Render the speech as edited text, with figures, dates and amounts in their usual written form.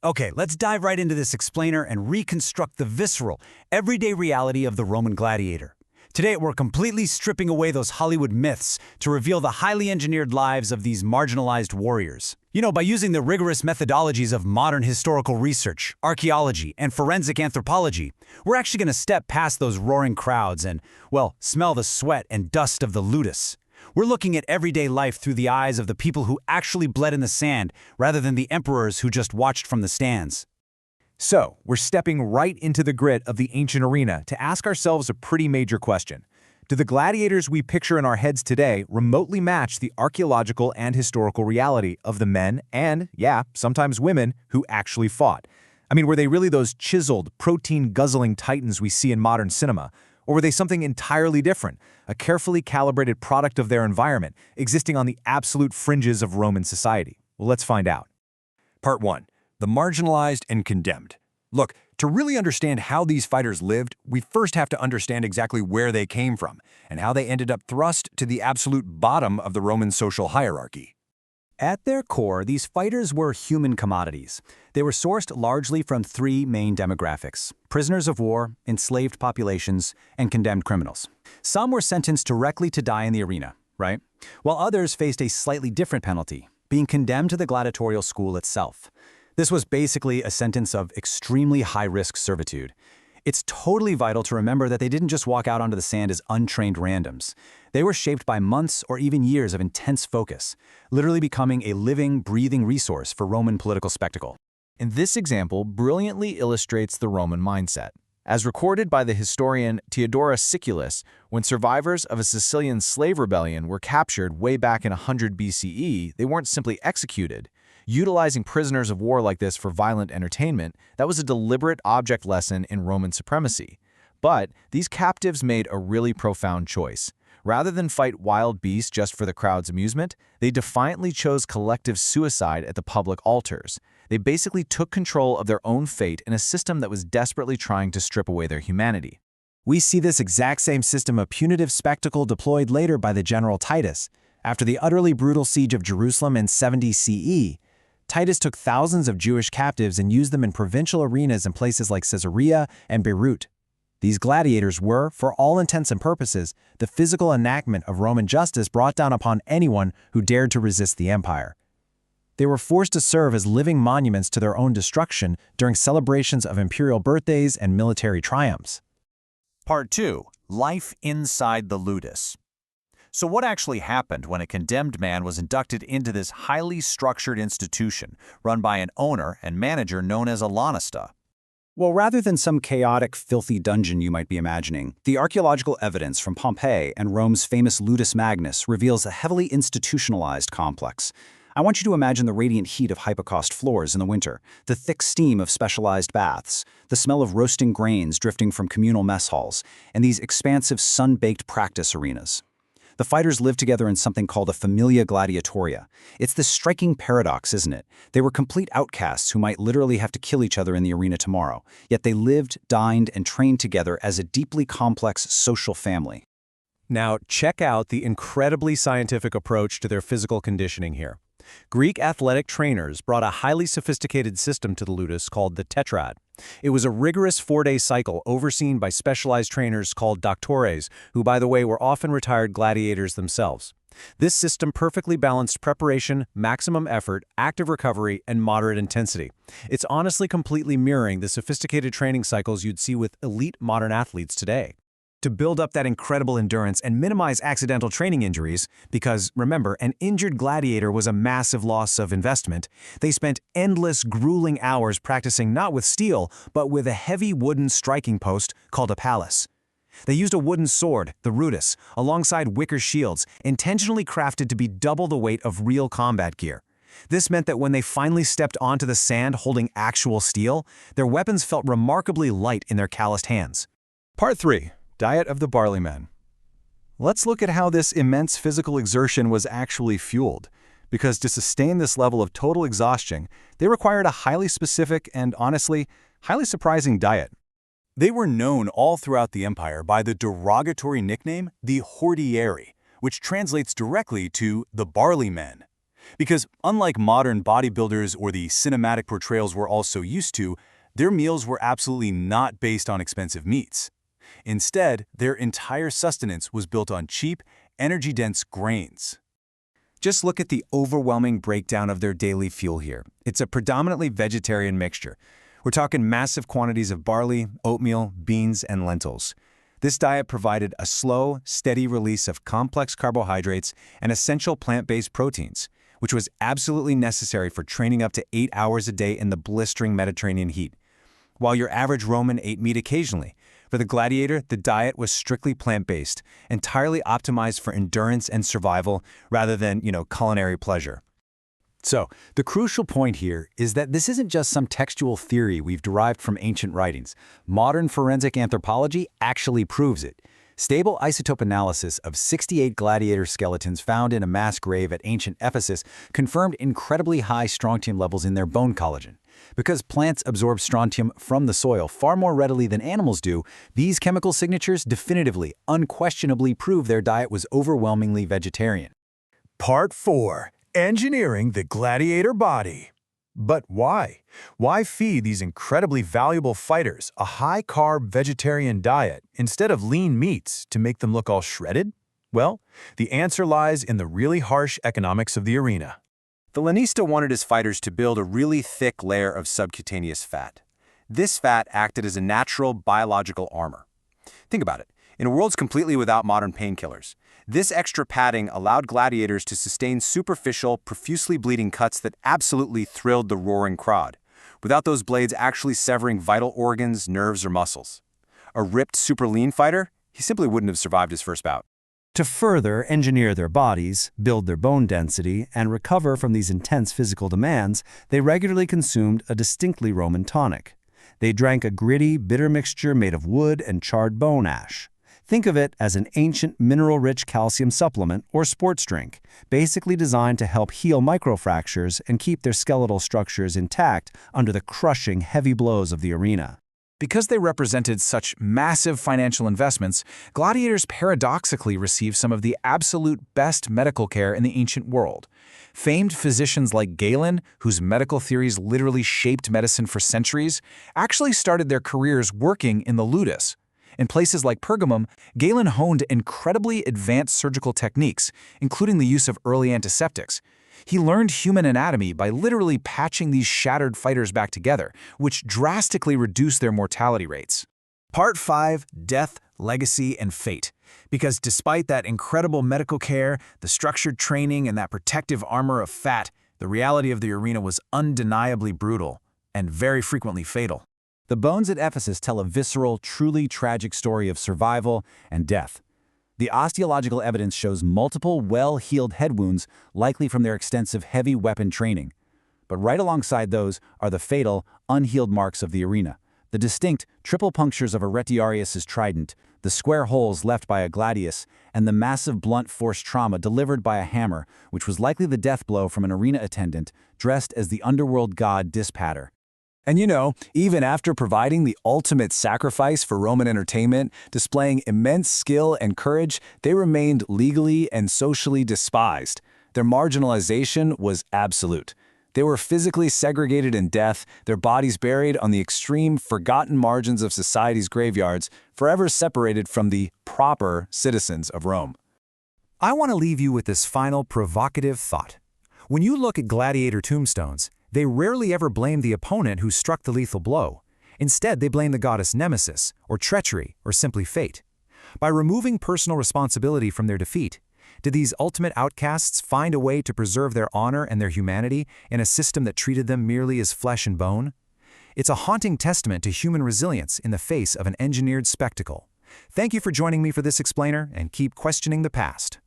Okay, let's dive right into this explainer and reconstruct the visceral, everyday reality of the Roman gladiator. Today, we're completely stripping away those Hollywood myths to reveal the highly engineered lives of these marginalized warriors. By using the rigorous methodologies of modern historical research, archaeology, and forensic anthropology, we're actually going to step past those roaring crowds and, well, smell the sweat and dust of the ludus. We're looking at everyday life through the eyes of the people who actually bled in the sand rather than the emperors who just watched from the stands. So, we're stepping right into the grit of the ancient arena to ask ourselves a pretty major question. Do the gladiators we picture in our heads today remotely match the archaeological and historical reality of the men and, yeah, sometimes women who actually fought? I mean, were they really those chiseled, protein-guzzling titans we see in modern cinema? Or were they something entirely different, a carefully calibrated product of their environment, existing on the absolute fringes of Roman society? Well, let's find out. Part 1. The marginalized and condemned. Look, to really understand how these fighters lived, we first have to understand exactly where they came from and how they ended up thrust to the absolute bottom of the Roman social hierarchy. At their core, these fighters were human commodities. They were sourced largely from three main demographics: prisoners of war, enslaved populations, and condemned criminals. Some were sentenced directly to die in the arena, right? While others faced a slightly different penalty, being condemned to the gladiatorial school itself. This was basically a sentence of extremely high-risk servitude. It's totally vital to remember that they didn't just walk out onto the sand as untrained randoms. They were shaped by months or even years of intense focus, literally becoming a living, breathing resource for Roman political spectacle. And this example brilliantly illustrates the Roman mindset. As recorded by the historian Theodorus Siculus, when survivors of a Sicilian slave rebellion were captured way back in 100 BCE, they weren't simply executed. Utilizing prisoners of war like this for violent entertainment, that was a deliberate object lesson in Roman supremacy. But these captives made a really profound choice. Rather than fight wild beasts just for the crowd's amusement, they defiantly chose collective suicide at the public altars. They basically took control of their own fate in a system that was desperately trying to strip away their humanity. We see this exact same system of punitive spectacle deployed later by the general Titus. After the utterly brutal siege of Jerusalem in 70 CE, Titus took thousands of Jewish captives and used them in provincial arenas in places like Caesarea and Beirut. These gladiators were, for all intents and purposes, the physical enactment of Roman justice brought down upon anyone who dared to resist the empire. They were forced to serve as living monuments to their own destruction during celebrations of imperial birthdays and military triumphs. Part 2. Life inside the ludus. So what actually happened when a condemned man was inducted into this highly structured institution run by an owner and manager known as a lanista? Well, rather than some chaotic, filthy dungeon you might be imagining, the archaeological evidence from Pompeii and Rome's famous Ludus Magnus reveals a heavily institutionalized complex. I want you to imagine the radiant heat of hypocaust floors in the winter, the thick steam of specialized baths, the smell of roasting grains drifting from communal mess halls, and these expansive sun-baked practice arenas. The fighters lived together in something called a familia gladiatoria. It's this striking paradox, isn't it? They were complete outcasts who might literally have to kill each other in the arena tomorrow, yet they lived, dined, and trained together as a deeply complex social family. Now, check out the incredibly scientific approach to their physical conditioning here. Greek athletic trainers brought a highly sophisticated system to the ludus called the tetrad. It was a rigorous 4-day cycle overseen by specialized trainers called doctores, who, by the way, were often retired gladiators themselves. This system perfectly balanced preparation, maximum effort, active recovery, and moderate intensity. It's honestly completely mirroring the sophisticated training cycles you'd see with elite modern athletes today. To build up that incredible endurance and minimize accidental training injuries, because, remember, an injured gladiator was a massive loss of investment, they spent endless, grueling hours practicing not with steel, but with a heavy wooden striking post called a palace. They used a wooden sword, the rudus, alongside wicker shields, intentionally crafted to be double the weight of real combat gear. This meant that when they finally stepped onto the sand holding actual steel, their weapons felt remarkably light in their calloused hands. Part 3. Diet of the barley men. Let's look at how this immense physical exertion was actually fueled, because to sustain this level of total exhaustion, they required a highly specific and, honestly, highly surprising diet. They were known all throughout the empire by the derogatory nickname, the hordieri, which translates directly to the barley men. Because unlike modern bodybuilders or the cinematic portrayals we're all so used to, their meals were absolutely not based on expensive meats. Instead, their entire sustenance was built on cheap, energy-dense grains. Just look at the overwhelming breakdown of their daily fuel here. It's a predominantly vegetarian mixture. We're talking massive quantities of barley, oatmeal, beans, and lentils. This diet provided a slow, steady release of complex carbohydrates and essential plant-based proteins, which was absolutely necessary for training up to 8 hours a day in the blistering Mediterranean heat. While your average Roman ate meat occasionally, for the gladiator, the diet was strictly plant-based, entirely optimized for endurance and survival rather than, culinary pleasure. So, the crucial point here is that this isn't just some textual theory we've derived from ancient writings. Modern forensic anthropology actually proves it. Stable isotope analysis of 68 gladiator skeletons found in a mass grave at ancient Ephesus confirmed incredibly high strontium levels in their bone collagen. Because plants absorb strontium from the soil far more readily than animals do, these chemical signatures definitively, unquestionably prove their diet was overwhelmingly vegetarian. Part 4. Engineering the gladiator body. But why? Why feed these incredibly valuable fighters a high-carb vegetarian diet instead of lean meats to make them look all shredded? Well, the answer lies in the really harsh economics of the arena. The lanista wanted his fighters to build a really thick layer of subcutaneous fat. This fat acted as a natural biological armor. Think about it. In worlds completely without modern painkillers, this extra padding allowed gladiators to sustain superficial, profusely bleeding cuts that absolutely thrilled the roaring crowd, without those blades actually severing vital organs, nerves, or muscles. A ripped, super lean fighter? He simply wouldn't have survived his first bout. To further engineer their bodies, build their bone density, and recover from these intense physical demands, they regularly consumed a distinctly Roman tonic. They drank a gritty, bitter mixture made of wood and charred bone ash. Think of it as an ancient mineral-rich calcium supplement or sports drink, basically designed to help heal microfractures and keep their skeletal structures intact under the crushing heavy blows of the arena. Because they represented such massive financial investments, gladiators paradoxically received some of the absolute best medical care in the ancient world. Famed physicians like Galen, whose medical theories literally shaped medicine for centuries, actually started their careers working in the ludus. In places like Pergamum, Galen honed incredibly advanced surgical techniques, including the use of early antiseptics. He learned human anatomy by literally patching these shattered fighters back together, which drastically reduced their mortality rates. Part 5. Death, Legacy, and Fate. Because despite that incredible medical care, the structured training, and that protective armor of fat, the reality of the arena was undeniably brutal and very frequently fatal. The bones at Ephesus tell a visceral, truly tragic story of survival and death. The osteological evidence shows multiple well-healed head wounds, likely from their extensive heavy weapon training. But right alongside those are the fatal, unhealed marks of the arena. The distinct triple punctures of a retiarius's trident, the square holes left by a gladius, and the massive blunt force trauma delivered by a hammer, which was likely the death blow from an arena attendant dressed as the underworld god Dispater. And even after providing the ultimate sacrifice for Roman entertainment, displaying immense skill and courage, they remained legally and socially despised. Their marginalization was absolute. They were physically segregated in death, their bodies buried on the extreme, forgotten margins of society's graveyards, forever separated from the proper citizens of Rome. I want to leave you with this final provocative thought. When you look at gladiator tombstones, they rarely ever blame the opponent who struck the lethal blow. Instead, they blame the goddess Nemesis, or treachery, or simply fate. By removing personal responsibility from their defeat, did these ultimate outcasts find a way to preserve their honor and their humanity in a system that treated them merely as flesh and bone? It's a haunting testament to human resilience in the face of an engineered spectacle. Thank you for joining me for this explainer, and keep questioning the past.